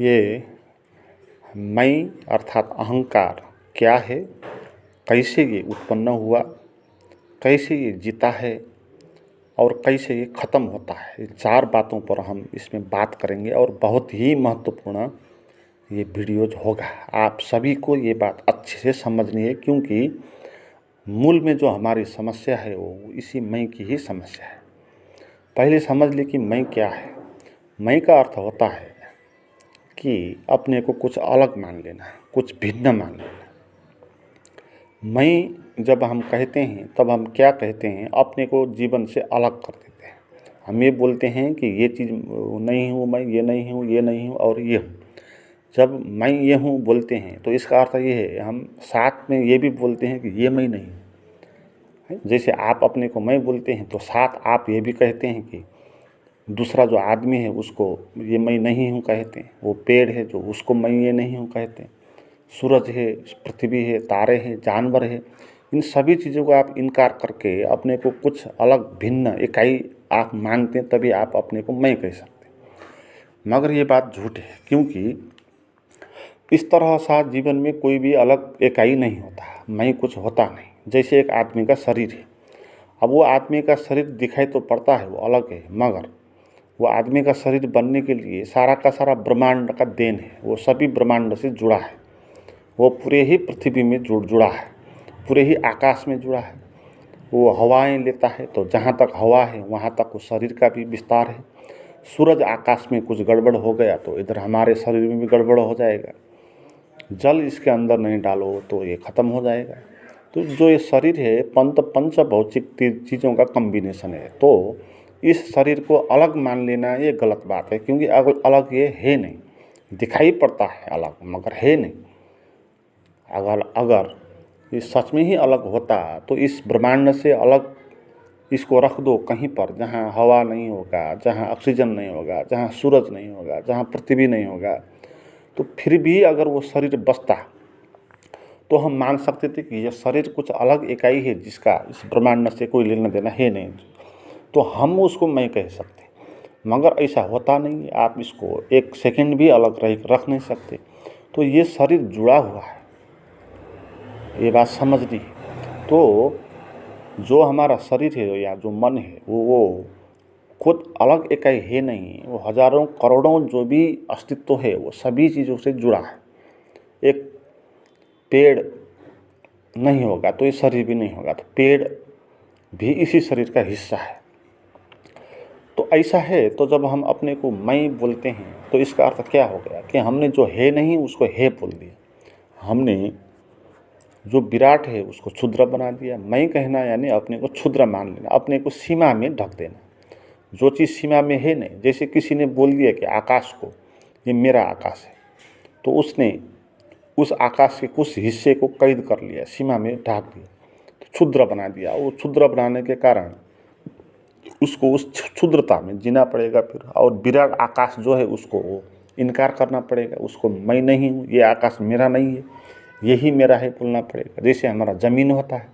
ये मैं अर्थात अहंकार क्या है, कैसे ये उत्पन्न हुआ, कैसे ये जीता है और कैसे ये ख़त्म होता है, ये 4 बातों पर हम इसमें बात करेंगे और बहुत ही महत्वपूर्ण ये वीडियोज होगा। आप सभी को ये बात अच्छे से समझनी है, क्योंकि मूल में जो हमारी समस्या है वो इसी मैं की ही समस्या है। पहले समझ ले कि मैं क्या है। मैं का अर्थ होता है कि अपने को कुछ अलग मान लेना, कुछ भिन्न मान लेना। मैं जब हम कहते हैं तब हम क्या कहते हैं, अपने को जीवन से अलग कर देते हैं। हम ये बोलते हैं कि ये चीज़ नहीं हूँ मैं, ये नहीं हूँ, ये नहीं हूँ और ये हूँ। जब मैं ये हूँ बोलते हैं तो इसका अर्थ ये है, हम साथ में ये भी बोलते हैं कि ये मैं नहीं हूँ। जैसे आप अपने को मैं बोलते हैं तो साथ आप ये भी कहते हैं कि दूसरा जो आदमी है उसको ये मैं नहीं हूँ कहते हैं। वो पेड़ है जो, उसको मैं ये नहीं हूँ कहते हैं। सूरज है, पृथ्वी है, तारे हैं, जानवर है, इन सभी चीज़ों को आप इनकार करके अपने को कुछ अलग भिन्न इकाई आप मानते हैं, तभी आप अपने को मैं कह सकते हैं। मगर ये बात झूठ है, क्योंकि इस तरह सा जीवन में कोई भी अलग इकाई नहीं होता, मैं कुछ होता नहीं। जैसे एक आदमी का शरीर है, अब वो आदमी का शरीर दिखाई तो पड़ता है, वो अलग है, मगर वो आदमी का शरीर बनने के लिए सारा का सारा ब्रह्मांड का देन है। वो सभी ब्रह्मांड से जुड़ा है, वो पूरे ही पृथ्वी में जुड़ा है, पूरे ही आकाश में जुड़ा है। वो हवाएं लेता है तो जहाँ तक हवा है वहाँ तक उस शरीर का भी विस्तार है। सूरज आकाश में कुछ गड़बड़ हो गया तो इधर हमारे शरीर में भी गड़बड़ हो जाएगा। जल इसके अंदर नहीं डालो तो ये ख़त्म हो जाएगा। तो जो ये शरीर है पंच भौतिक चीज़ों का कम्बिनेशन है। तो इस शरीर को अलग मान लेना ये गलत बात है, क्योंकि अलग ये है नहीं। दिखाई पड़ता है अलग, मगर है नहीं। अगर ये सच में ही अलग होता तो इस ब्रह्मांड से अलग इसको रख दो कहीं पर, जहाँ हवा नहीं होगा, जहाँ ऑक्सीजन नहीं होगा, जहाँ सूरज नहीं होगा, जहाँ पृथ्वी नहीं होगा, तो फिर भी अगर वो शरीर बचता तो हम मान सकते थे कि यह शरीर कुछ अलग इकाई है जिसका इस ब्रह्मांड से कोई लेना देना है नहीं, तो हम उसको मैं कह सकते। मगर ऐसा होता नहीं है। आप इसको एक सेकंड भी अलग रख नहीं सकते। तो ये शरीर जुड़ा हुआ है, ये बात समझनी है। तो जो हमारा शरीर है या जो मन है वो खुद अलग इकाई है नहीं। वो हजारों करोड़ों जो भी अस्तित्व है वो सभी चीज़ों से जुड़ा है। एक पेड़ नहीं होगा तो ये शरीर भी नहीं होगा, तो पेड़ भी इसी शरीर का हिस्सा है। तो ऐसा है, तो जब हम अपने को मैं बोलते हैं तो इसका अर्थ क्या हो गया कि हमने जो है नहीं उसको है बोल दिया। हमने जो विराट है उसको क्षुद्र बना दिया। मैं कहना यानी अपने को क्षुद्र मान लेना, अपने को सीमा में ढक देना। जो चीज़ सीमा में है नहीं, जैसे किसी ने बोल दिया कि आकाश को ये मेरा आकाश है, तो उसने उस आकाश के कुछ हिस्से को कैद कर लिया, सीमा में ढक दिया, तो क्षुद्र बना दिया। वो क्षुद्र बनाने के कारण उसको उस क्षुद्रता में जीना पड़ेगा फिर। और विराट आकाश जो है उसको इनकार करना पड़ेगा, उसको मैं नहीं हूँ, ये आकाश मेरा नहीं है, यही मेरा है बोलना पड़ेगा। जैसे हमारा ज़मीन होता है,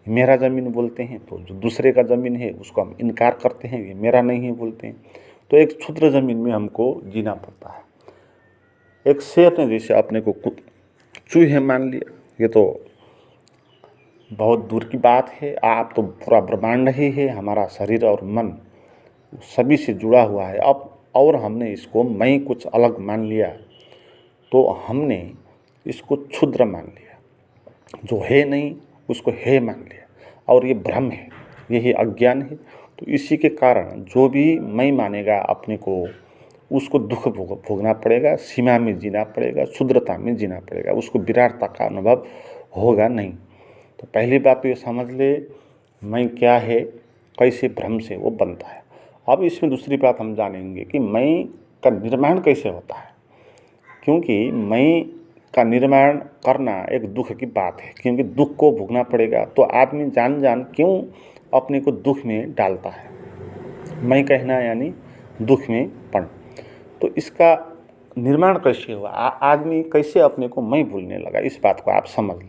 मेरा ज़मीन बोलते हैं, तो जो दूसरे का ज़मीन है उसको हम इनकार करते हैं, ये मेरा नहीं है बोलते हैं। तो एक क्षुद्र ज़मीन में हमको जीना पड़ता है। एक शेर ने जैसे अपने को चूहे मान लिया, ये तो बहुत दूर की बात है। आप तो पूरा ब्रह्मांड ही है, हमारा शरीर और मन सभी से जुड़ा हुआ है। अब और हमने इसको मैं कुछ अलग मान लिया, तो हमने इसको क्षुद्र मान लिया। जो है नहीं उसको है मान लिया, और ये भ्रम है, यही अज्ञान है। तो इसी के कारण जो भी मैं मानेगा अपने को, उसको दुख भोगना पड़ेगा, सीमा में जीना पड़ेगा, क्षुद्रता में जीना पड़ेगा, उसको विराटता का अनुभव होगा नहीं। तो पहली बात तो ये समझ ले, मैं क्या है, कैसे भ्रम से वो बनता है। अब इसमें दूसरी बात हम जानेंगे कि मैं का निर्माण कैसे होता है, क्योंकि मैं का निर्माण करना एक दुख की बात है, क्योंकि दुख को भोगना पड़ेगा। तो आदमी जान क्यों अपने को दुख में डालता है। मैं कहना यानी दुख में पड़। तो इसका निर्माण कैसे हुआ, आदमी कैसे अपने को मैं भूलने लगा, इस बात को आप समझ लें।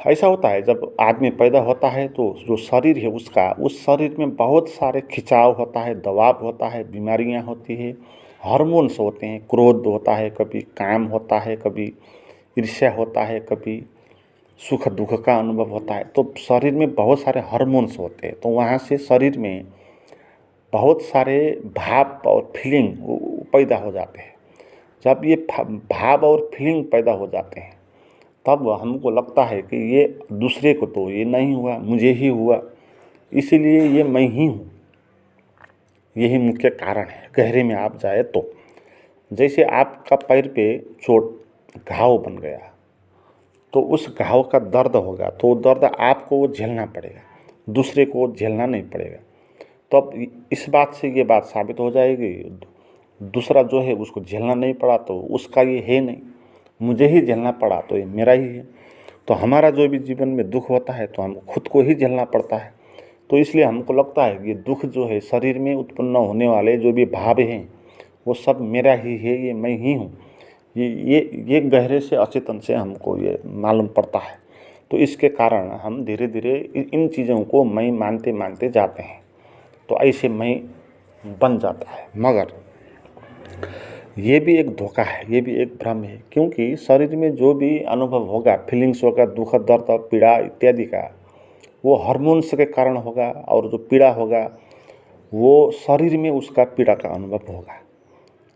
ऐसा होता है, जब आदमी पैदा होता है तो जो शरीर है उसका, उस शरीर में बहुत सारे खिंचाव होता है, दबाव होता है, बीमारियां होती है, हार्मोन्स होते हैं, क्रोध होता है, कभी काम होता है, कभी ईर्ष्या होता है, कभी सुख दुख का अनुभव होता है। तो शरीर में बहुत सारे हार्मोन्स होते हैं, तो वहाँ से शरीर में बहुत सारे भाव और फीलिंग पैदा हो जाते हैं। जब ये भाव और फीलिंग पैदा हो जाते हैं तब हमको लगता है कि ये दूसरे को तो ये नहीं हुआ, मुझे ही हुआ, इसीलिए ये मैं ही हूँ। यही मुख्य कारण है। गहरे में आप जाए तो जैसे आपका पैर पे चोट घाव बन गया तो उस घाव का दर्द होगा, तो दर्द आपको झेलना पड़ेगा, दूसरे को झेलना नहीं पड़ेगा। तो अब इस बात से ये बात साबित हो जाएगी, दूसरा जो है उसको झेलना नहीं पड़ा तो उसका ये है नहीं, मुझे ही झेलना पड़ा तो ये मेरा ही है। तो हमारा जो भी जीवन में दुख होता है तो हमको खुद को ही झेलना पड़ता है। तो इसलिए हमको लगता है कि ये दुख जो है, शरीर में उत्पन्न होने वाले जो भी भाव हैं वो सब मेरा ही है, ये मैं ही हूँ। ये गहरे से अचेतन से हमको ये मालूम पड़ता है। तो इसके कारण हम धीरे धीरे इन चीज़ों को मैं मानते मानते जाते हैं, तो ऐसे मैं बन जाता है। मगर ये भी एक धोखा है, ये भी एक भ्रम है, क्योंकि शरीर में जो भी अनुभव होगा, फीलिंग्स होगा, दुख दर्द पीड़ा इत्यादि का, वो हार्मोन्स के कारण होगा, और जो पीड़ा होगा वो शरीर में उसका पीड़ा का अनुभव होगा,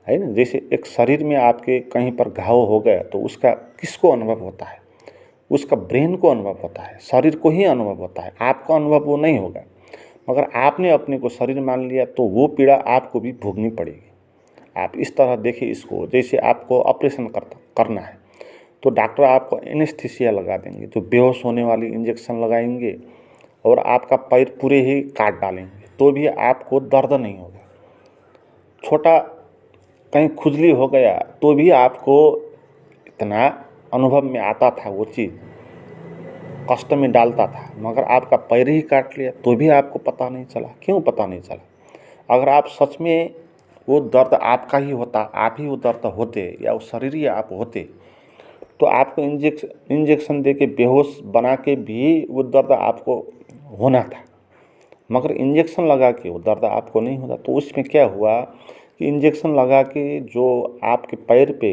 है ना। जैसे एक शरीर में आपके कहीं पर घाव हो गया तो उसका किसको अनुभव होता है? उसका ब्रेन को अनुभव होता है, शरीर को ही अनुभव होता है, आपका अनुभव वो नहीं होगा। मगर आपने अपने को शरीर मान लिया तो वो पीड़ा आपको भी भोगनी पड़ेगी। आप इस तरह देखिए इसको, जैसे आपको ऑपरेशन करना है तो डॉक्टर आपको एनेस्थीसिया लगा देंगे, तो बेहोश होने वाली इंजेक्शन लगाएंगे और आपका पैर पूरे ही काट डालेंगे, तो भी आपको दर्द नहीं होगा। छोटा कहीं खुजली हो गया तो भी आपको इतना अनुभव में आता था, वो चीज़ कष्ट में डालता था, मगर आपका पैर ही काट लिया तो भी आपको पता नहीं चला। क्यों पता नहीं चला? अगर आप सच में वो दर्द आपका ही होता, आप ही वो दर्द होते, या वो शरीर ही आप होते, तो आपको इंजेक्शन दे के बेहोश बना के भी वो दर्द आपको होना था। मगर इंजेक्शन लगा के वो दर्द आपको नहीं होता। तो उसमें क्या हुआ कि इंजेक्शन लगा के जो आपके पैर पे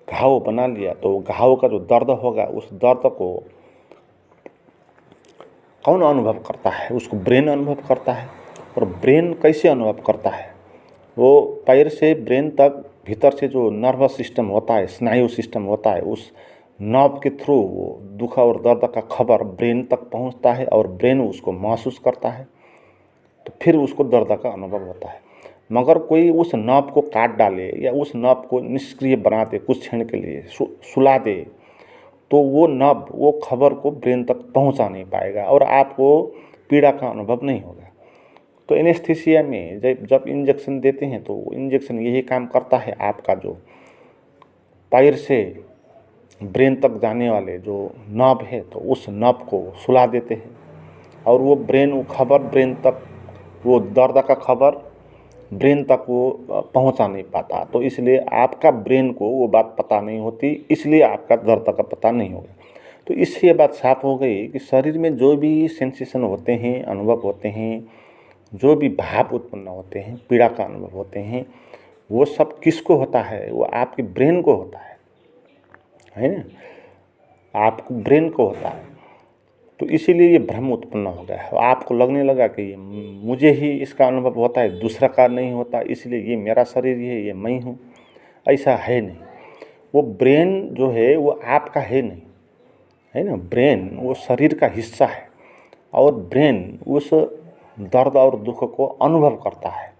घाव बना लिया, तो घाव का जो दर्द होगा उस दर्द को कौन अनुभव करता है? उसको ब्रेन अनुभव करता है। और ब्रेन कैसे अनुभव करता है? वो पैर से ब्रेन तक भीतर से जो नर्वस सिस्टम होता है, स्नायु सिस्टम होता है, उस नर्व के थ्रू वो दुख और दर्द का खबर ब्रेन तक पहुंचता है और ब्रेन उसको महसूस करता है, तो फिर उसको दर्द का अनुभव होता है। मगर कोई उस नर्व को काट डाले या उस नर्व को निष्क्रिय बना दे, कुछ क्षण के लिए सुला दे, तो वो नर्व वो खबर को ब्रेन तक पहुंचा नहीं पाएगा और आपको पीड़ा का अनुभव नहीं होगा। तो एनेस्थीसिया में जब इंजेक्शन देते हैं तो इंजेक्शन यही काम करता है, आपका जो पैर से ब्रेन तक जाने वाले जो नर्व है तो उस नर्व को सुला देते हैं, और वो ब्रेन वो खबर ब्रेन तक, वो दर्द का खबर ब्रेन तक वो पहुंचा नहीं पाता। तो इसलिए आपका ब्रेन को वो बात पता नहीं होती, इसलिए आपका दर्द का पता नहीं होगा। तो इससे ये बात साफ हो गई कि शरीर में जो भी सेंसेशन होते हैं, अनुभव होते हैं, जो भी भाव उत्पन्न होते हैं, पीड़ा का अनुभव होते हैं, वो सब किसको होता है? वो आपके ब्रेन को होता है ना, आपको ब्रेन को होता है। तो इसीलिए ये भ्रम उत्पन्न हो गया है। आपको लगने लगा कि ये मुझे ही इसका अनुभव होता है, दूसरा का नहीं होता, इसलिए ये मेरा शरीर है, ये मैं हूँ। ऐसा है नहीं। वो ब्रेन जो है वो आपका है नहीं, है ना। ब्रेन वो शरीर का हिस्सा है, और ब्रेन उस दर्द और दुख को अनुभव करता है,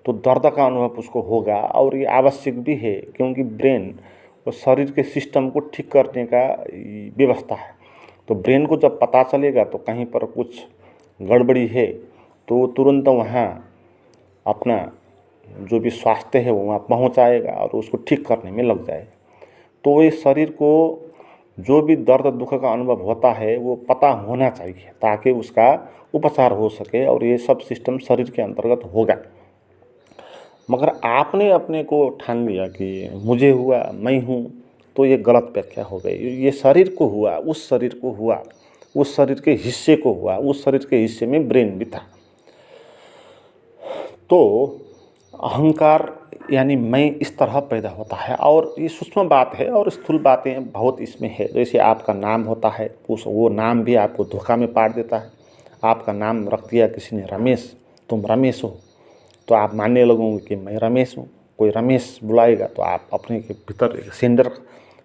तो दर्द का अनुभव उसको होगा। और ये आवश्यक भी है, क्योंकि ब्रेन वो शरीर के सिस्टम को ठीक करने का व्यवस्था है। तो ब्रेन को जब पता चलेगा तो कहीं पर कुछ गड़बड़ी है तो तुरंत वहाँ अपना जो भी स्वास्थ्य है वो वहाँ पहुँचाएगा और उसको ठीक करने में लग जाएगा। तो ये शरीर को जो भी दर्द दुख का अनुभव होता है वो पता होना चाहिए, ताकि उसका उपचार हो सके, और ये सब सिस्टम शरीर के अंतर्गत होगा। मगर आपने अपने को ठान लिया कि मुझे हुआ, मैं हूँ, तो ये गलत व्याख्या हो गई। ये शरीर को हुआ, उस शरीर को हुआ, उस शरीर के हिस्से को हुआ, उस शरीर के हिस्से में ब्रेन भी था। तो अहंकार यानी मैं इस तरह पैदा होता है। और ये सूक्ष्म बात है और स्थूल बातें बहुत इसमें है। जैसे आपका नाम होता है, वो नाम भी आपको धोखा में पाड़ देता है। आपका नाम रख दिया किसी ने रमेश, तुम रमेश हो, तो आप मानने लगोगे कि मैं रमेश हूँ। कोई रमेश बुलाएगा तो आप अपने के भीतर एक सेंडर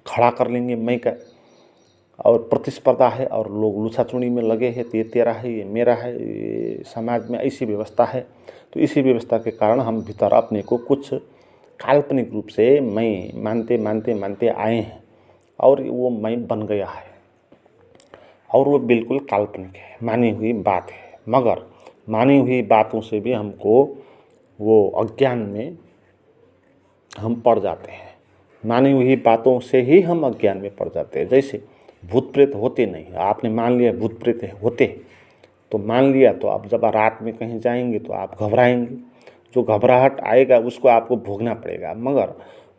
खड़ा कर लेंगे मैं का, और प्रतिस्पर्धा है और लोग लूछाचुनी में लगे हैं, तो ये तेरा है, ये मेरा है। ये समाज में ऐसी व्यवस्था है। तो इसी व्यवस्था के कारण हम भीतर अपने को कुछ काल्पनिक रूप से मैं मानते मानते मानते आए हैं, और वो मैं बन गया है, और वो बिल्कुल काल्पनिक है, मानी हुई बात है। मगर मानी हुई बातों से भी हमको वो अज्ञान में हम पड़ जाते हैं। मानी हुई बातों से ही हम अज्ञान में पड़ जाते हैं। जैसे भूत प्रेत होते नहीं, आपने मान लिया भूत प्रेत होते, तो मान लिया, तो आप जब रात में कहीं जाएंगे तो आप घबराएंगे। जो घबराहट आएगा उसको आपको भोगना पड़ेगा। मगर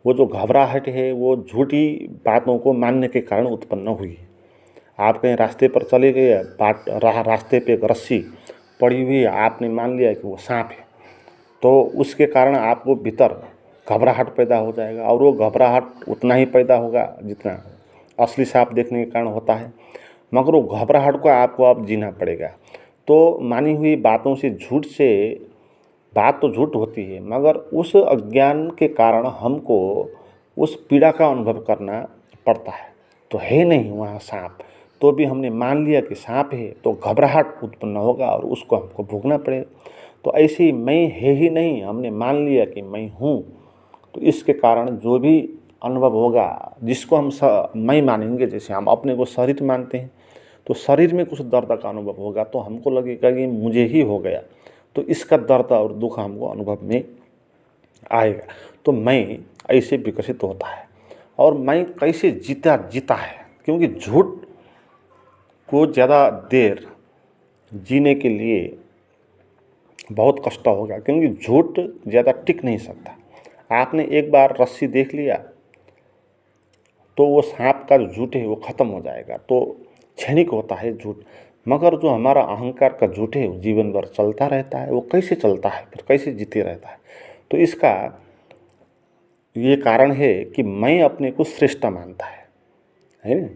वो जो घबराहट है वो झूठी बातों को मानने के कारण उत्पन्न हुई है। आप कहीं रास्ते पर चले गए, रास्ते पे एक रस्सी पड़ी हुई है, आपने मान लिया कि वो सांप है, तो उसके कारण आपको भीतर घबराहट पैदा हो जाएगा। और वो घबराहट उतना ही पैदा होगा जितना असली सांप देखने के कारण होता है। मगर वो घबराहट को आपको अब जीना पड़ेगा। तो मानी हुई बातों से, झूठ से, बात तो झूठ होती है, मगर उस अज्ञान के कारण हमको उस पीड़ा का अनुभव करना पड़ता है। तो है नहीं वहाँ सांप, तो भी हमने मान लिया कि सांप है, तो घबराहट उत्पन्न होगा और उसको हमको भोगना पड़ेगा। तो ऐसे ही मैं है ही नहीं, हमने मान लिया कि मैं हूँ, तो इसके कारण जो भी अनुभव होगा, जिसको हम मैं मानेंगे, जैसे हम अपने को शरीर मानते हैं, तो शरीर में कुछ दर्द का अनुभव होगा तो हमको लगेगा कि मुझे ही हो गया, तो इसका दर्द और दुख हमको अनुभव में आएगा। तो मैं ऐसे विकसित होता है। और मैं कैसे जीता है, क्योंकि झूठ को ज़्यादा देर जीने के लिए बहुत कष्ट होगा, क्योंकि झूठ ज़्यादा टिक नहीं सकता। आपने एक बार रस्सी देख लिया तो वो सांप का जो झूठ है वो ख़त्म हो जाएगा। तो क्षणिक होता है झूठ। मगर जो हमारा अहंकार का झूठ है वो जीवन भर चलता रहता है। वो कैसे चलता है, फिर कैसे जीते रहता है? तो इसका ये कारण है कि मैं अपने को श्रेष्ठ मानता है ना।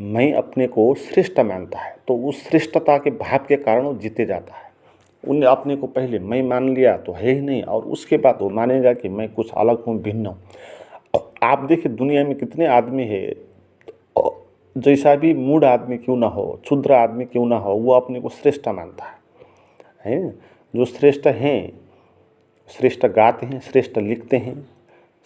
मैं अपने को श्रेष्ठ मानता है, तो उस श्रेष्ठता के भाव के कारण वो जीते जाता है। उनने अपने को पहले मैं मान लिया तो है ही नहीं, और उसके बाद वो मानेगा कि मैं कुछ अलग हूँ, भिन्न हूँ। आप देखिए दुनिया में कितने आदमी है, जैसा भी मूड आदमी क्यों ना हो, क्षुद्र आदमी क्यों ना हो, वो अपने को श्रेष्ठ मानता है ना। जो श्रेष्ठ हैं, श्रेष्ठ गाते हैं, श्रेष्ठ लिखते हैं,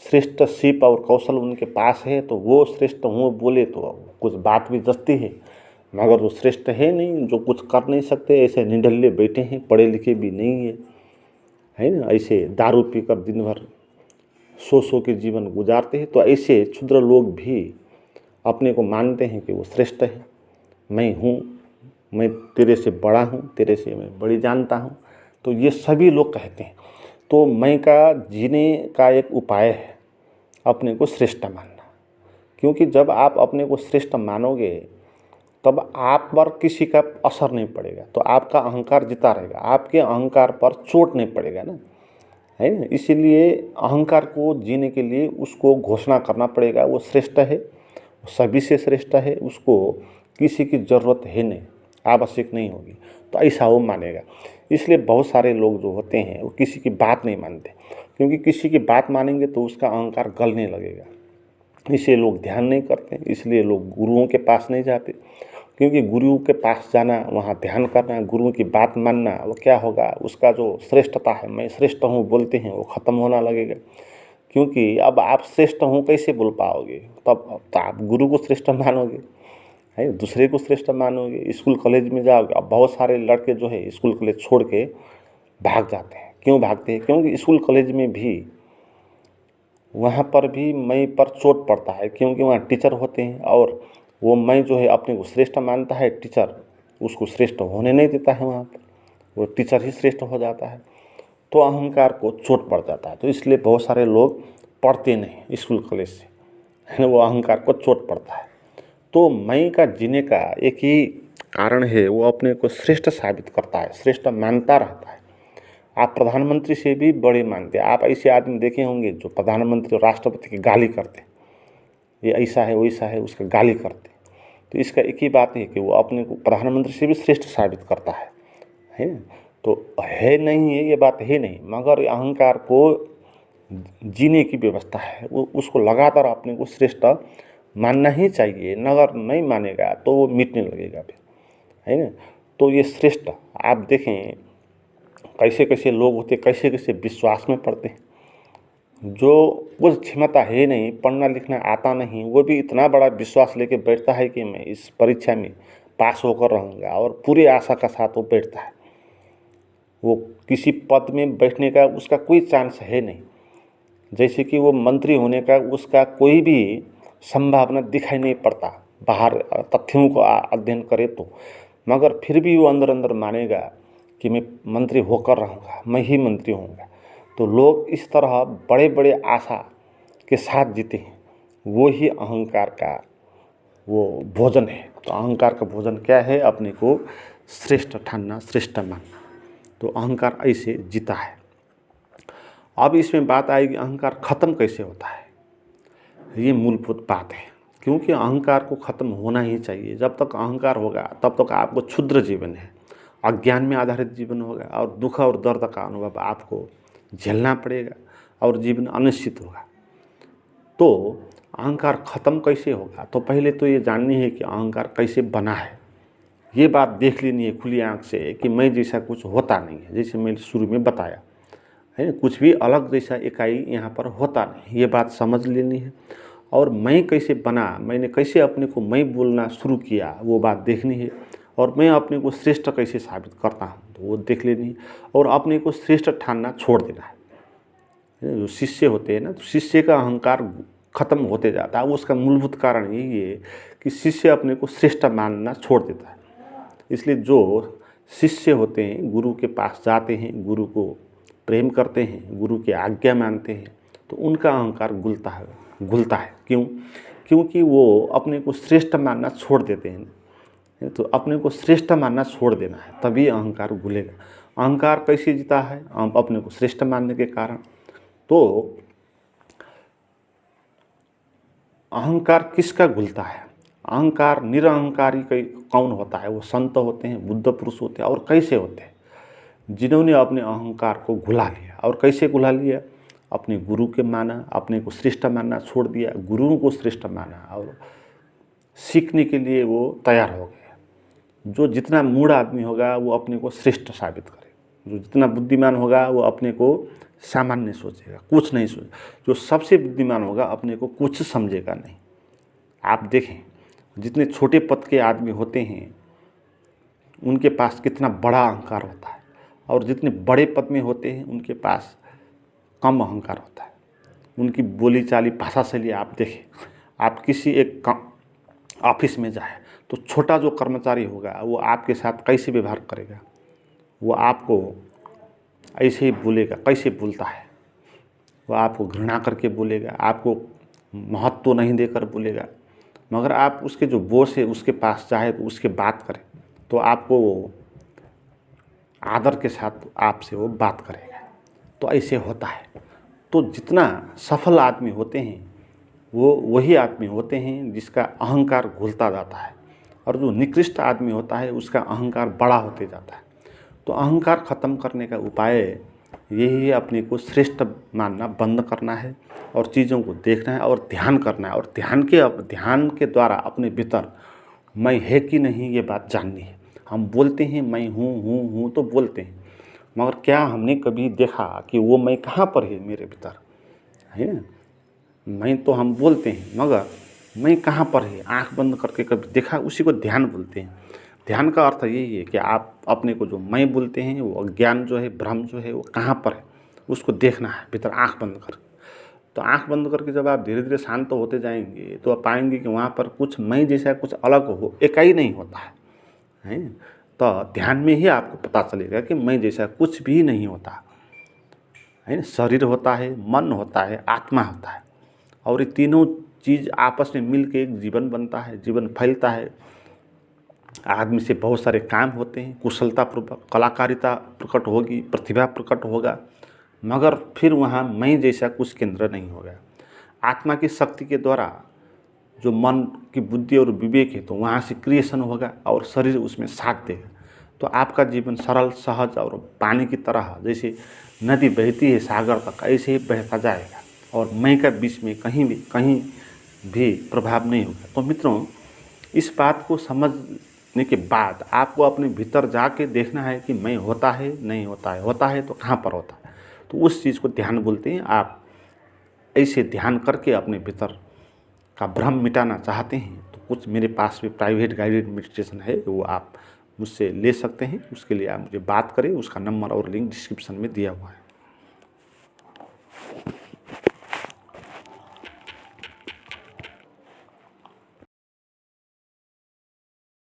श्रेष्ठ सीप और कौशल उनके पास है, तो वो श्रेष्ठ हूँ बोले तो कुछ बात भी जचती है। मगर वो श्रेष्ठ है नहीं, जो कुछ कर नहीं सकते, ऐसे निडल्ले बैठे हैं, पढ़े लिखे भी नहीं है ना। ऐसे दारू पीकर दिन भर सो के जीवन गुजारते हैं। तो ऐसे क्षुद्र लोग भी अपने को मानते हैं कि वो श्रेष्ठ है। मैं हूँ, मैं तेरे से बड़ा हूँ, तेरे से मैं बड़ी जानता हूँ, तो ये सभी लोग कहते हैं। तो मैं का जीने का एक उपाय है अपने को श्रेष्ठ मानना। क्योंकि जब आप अपने को श्रेष्ठ मानोगे तब आप पर किसी का असर नहीं पड़ेगा, तो आपका अहंकार जीता रहेगा, आपके अहंकार पर चोट नहीं पड़ेगा ना, है ना। इसीलिए अहंकार को जीने के लिए उसको घोषणा करना पड़ेगा वो श्रेष्ठ है, सभी से श्रेष्ठ है, उसको किसी की ज़रूरत है नहीं, आवश्यक नहीं होगी, तो ऐसा वो मानेगा। इसलिए बहुत सारे लोग जो होते हैं वो किसी की बात नहीं मानते, क्योंकि किसी की बात मानेंगे तो उसका अहंकार गलने लगेगा। इसलिए लोग ध्यान नहीं करते, इसलिए लोग गुरुओं के पास नहीं जाते, क्योंकि गुरुओं के पास जाना, वहाँ ध्यान करना, गुरुओं की बात मानना, वो क्या होगा, उसका जो श्रेष्ठता है, मैं श्रेष्ठ हूँ बोलते हैं, वो ख़त्म होना लगेगा। क्योंकि अब आप श्रेष्ठ हूँ कैसे बोल पाओगे, तब तो आप गुरु को श्रेष्ठ मानोगे, है दूसरे को श्रेष्ठ मानोगे। स्कूल कॉलेज में जाओगे, अब बहुत सारे लड़के जो है स्कूल कॉलेज छोड़ के भाग जाते हैं। क्यों भागते हैं? क्योंकि स्कूल कॉलेज में भी वहाँ पर भी मैं पर चोट पड़ता है, क्योंकि वहाँ टीचर होते हैं, और वो मैं जो है अपने को श्रेष्ठ मानता है, टीचर उसको श्रेष्ठ होने नहीं देता है, वहाँ पर वो टीचर ही श्रेष्ठ हो जाता है, तो अहंकार को चोट पड़ जाता है। तो इसलिए बहुत सारे लोग पढ़ते नहीं स्कूल कॉलेज से, है ना, वो अहंकार को चोट पड़ता है। तो मैं का जीने का एक ही कारण है, वो अपने को श्रेष्ठ साबित करता है, श्रेष्ठ मानता रहता है। आप प्रधानमंत्री से भी बड़े मानते हैं। आप ऐसे आदमी देखे होंगे जो प्रधानमंत्री और राष्ट्रपति की गाली करते हैं, ये ऐसा है वैसा है, उसका गाली करते हैं। तो इसका एक ही बात है कि वो अपने को प्रधानमंत्री से भी श्रेष्ठ साबित करता है ना। तो है नहीं है, ये बात है नहीं, मगर अहंकार को जीने की व्यवस्था है, वो उसको लगातार अपने को श्रेष्ठ मानना ही चाहिए। अगर नहीं मानेगा तो वो मिटने लगेगा फिर, है ना। तो ये श्रेष्ठ आप देखें कैसे कैसे लोग होते, कैसे कैसे विश्वास में पड़ते हैं। जो कुछ क्षमता है नहीं, पढ़ना लिखना आता नहीं, वो भी इतना बड़ा विश्वास लेके बैठता है कि मैं इस परीक्षा में पास होकर रहूँगा, और पूरी आशा का साथ वो बैठता है। वो किसी पद में बैठने का उसका कोई चांस है नहीं, जैसे कि वो मंत्री होने का उसका कोई भी संभावना दिखाई नहीं पड़ता बाहर तथ्यों को अध्ययन करे तो, मगर फिर भी वो अंदर अंदर मानेगा कि मैं मंत्री होकर रहूँगा, मैं ही मंत्री होऊंगा। तो लोग इस तरह बड़े बड़े आशा के साथ जीते हैं, वो ही अहंकार का वो भोजन है। तो अहंकार का भोजन क्या है? अपने को श्रेष्ठ ठानना, श्रेष्ठ मानना। तो अहंकार ऐसे जीता है। अब इसमें बात आएगी अहंकार ख़त्म कैसे होता है, ये मूलभूत बात है। क्योंकि अहंकार को ख़त्म होना ही चाहिए। जब तक अहंकार होगा तब तक आपको क्षुद्र जीवन है, अज्ञान में आधारित जीवन होगा, और दुख और दर्द का अनुभव आपको झेलना पड़ेगा और जीवन अनिश्चित होगा। तो अहंकार ख़त्म कैसे होगा? तो पहले तो ये जाननी है कि अहंकार कैसे बना है। ये बात देख लेनी है खुली आँख से कि मैं जैसा कुछ होता नहीं है, जैसे मैंने शुरू में बताया है, कुछ भी अलग जैसा इकाई यहाँ पर होता नहीं, ये बात समझ लेनी है। और मैं कैसे बना, मैंने कैसे अपने को मैं बोलना शुरू किया, वो बात देखनी है। और मैं अपने को श्रेष्ठ कैसे साबित करता हूँ, तो वो देख लेनी है। और अपने को श्रेष्ठ ठानना छोड़ देना है। जो शिष्य होते हैं ना, तो शिष्य का अहंकार खत्म होते जाता है। उसका मूलभूत कारण यही है कि शिष्य अपने को श्रेष्ठ मानना छोड़ देता है। इसलिए जो शिष्य होते हैं, गुरु के पास जाते हैं, गुरु को प्रेम करते हैं, गुरु की आज्ञा मानते हैं, तो उनका अहंकार घुलता है। क्यों? क्योंकि वो अपने को श्रेष्ठ मानना छोड़ देते हैं। तो अपने को श्रेष्ठ मानना छोड़ देना है, तभी अहंकार घुलेगा। अहंकार कैसे जीता है? अपने को श्रेष्ठ मानने के कारण। तो अहंकार किसका घुलता है? अहंकार निरअहंकारी कौन होता है? वो संत होते हैं, बुद्ध पुरुष होते हैं। और कैसे होते हैं? जिन्होंने अपने अहंकार को घुला लिया। और कैसे घुला लिया? अपने गुरु के माना, अपने को श्रेष्ठ मानना छोड़ दिया, गुरुओं को श्रेष्ठ माना, और सीखने के लिए वो तैयार हो गया। जो जितना मूढ़ आदमी होगा वो अपने को श्रेष्ठ साबित करे, जो जितना बुद्धिमान होगा वो अपने को सामान्य सोचेगा, कुछ नहीं सोचेगा। जो सबसे बुद्धिमान होगा अपने को कुछ समझेगा नहीं। आप देखें जितने छोटे पद के आदमी होते हैं उनके पास कितना बड़ा अहंकार होता है, और जितने बड़े पद में होते हैं उनके पास कम अहंकार होता है। उनकी बोली चाली, भाषा शैली आप देखें। आप किसी एक ऑफिस में जाए तो छोटा जो कर्मचारी होगा वो आपके साथ कैसे व्यवहार करेगा? वो आपको ऐसे ही बोलेगा। कैसे बोलता है? वो आपको घृणा करके बोलेगा, आपको महत्व नहीं देकर बोलेगा। मगर आप उसके जो बॉस है उसके पास जाए तो उसके बात करें तो आपको वो आदर के साथ आपसे वो बात करेगा। तो ऐसे होता है। तो जितना सफल आदमी होते हैं वो वही आदमी होते हैं जिसका अहंकार घुलता जाता है, और जो निकृष्ट आदमी होता है उसका अहंकार बड़ा होते जाता है। तो अहंकार ख़त्म करने का उपाय यही है, अपने को श्रेष्ठ मानना बंद करना है, और चीज़ों को देखना है और ध्यान करना है। और ध्यान के द्वारा अपने भीतर मैं है कि नहीं ये बात जाननी है। हम बोलते हैं मैं हूँ तो बोलते हैं, मगर क्या हमने कभी देखा कि वो मैं कहाँ पर है मेरे भीतर, है ना? मैं तो हम बोलते हैं मगर मैं कहाँ पर है आँख बंद करके कभी देखा? उसी को ध्यान बोलते हैं। ध्यान का अर्थ यही है कि आप अपने को जो मैं बोलते हैं वो अज्ञान जो है, भ्रम जो है, वो कहाँ पर है उसको देखना है भीतर आँख बंद करके। तो आँख बंद करके जब आप धीरे धीरे शांत होते जाएंगे तो आप पाएंगे कि वहाँ पर कुछ मैं जैसा कुछ अलग हो, इकाई नहीं होता है। तो ध्यान में ही आपको पता चलेगा कि मैं जैसा कुछ भी नहीं होता है। शरीर होता है, मन होता है, आत्मा होता है, और ये तीनों चीज़ आपस में मिल के एक जीवन बनता है, जीवन फैलता है। आदमी से बहुत सारे काम होते हैं, कुशलतापूर्वक कलाकारिता प्रकट होगी, प्रतिभा प्रकट होगा, मगर फिर वहाँ मैं जैसा कुछ केंद्र नहीं होगा। आत्मा की शक्ति के द्वारा जो मन की बुद्धि और विवेक है तो वहाँ से क्रिएशन होगा और शरीर उसमें साथ देगा। तो आपका जीवन सरल, सहज और पानी की तरह, जैसे नदी बहती है सागर तक, ऐसे ही बहता जाएगा और मैं का बीच में कहीं भी प्रभाव नहीं होगा। तो मित्रों, इस बात को समझने के बाद आपको अपने भीतर जाके देखना है कि मैं होता है नहीं होता है, होता है तो कहाँ पर होता है। तो उस चीज़ को ध्यान बोलते हैं। आप ऐसे ध्यान करके अपने भीतर का भ्रम मिटाना चाहते हैं तो कुछ मेरे पास भी प्राइवेट गाइडेड मेडिटेशन है, वो आप मुझसे ले सकते हैं। उसके लिए आप मुझे बात करें, उसका नंबर और लिंक डिस्क्रिप्शन में दिया हुआ है।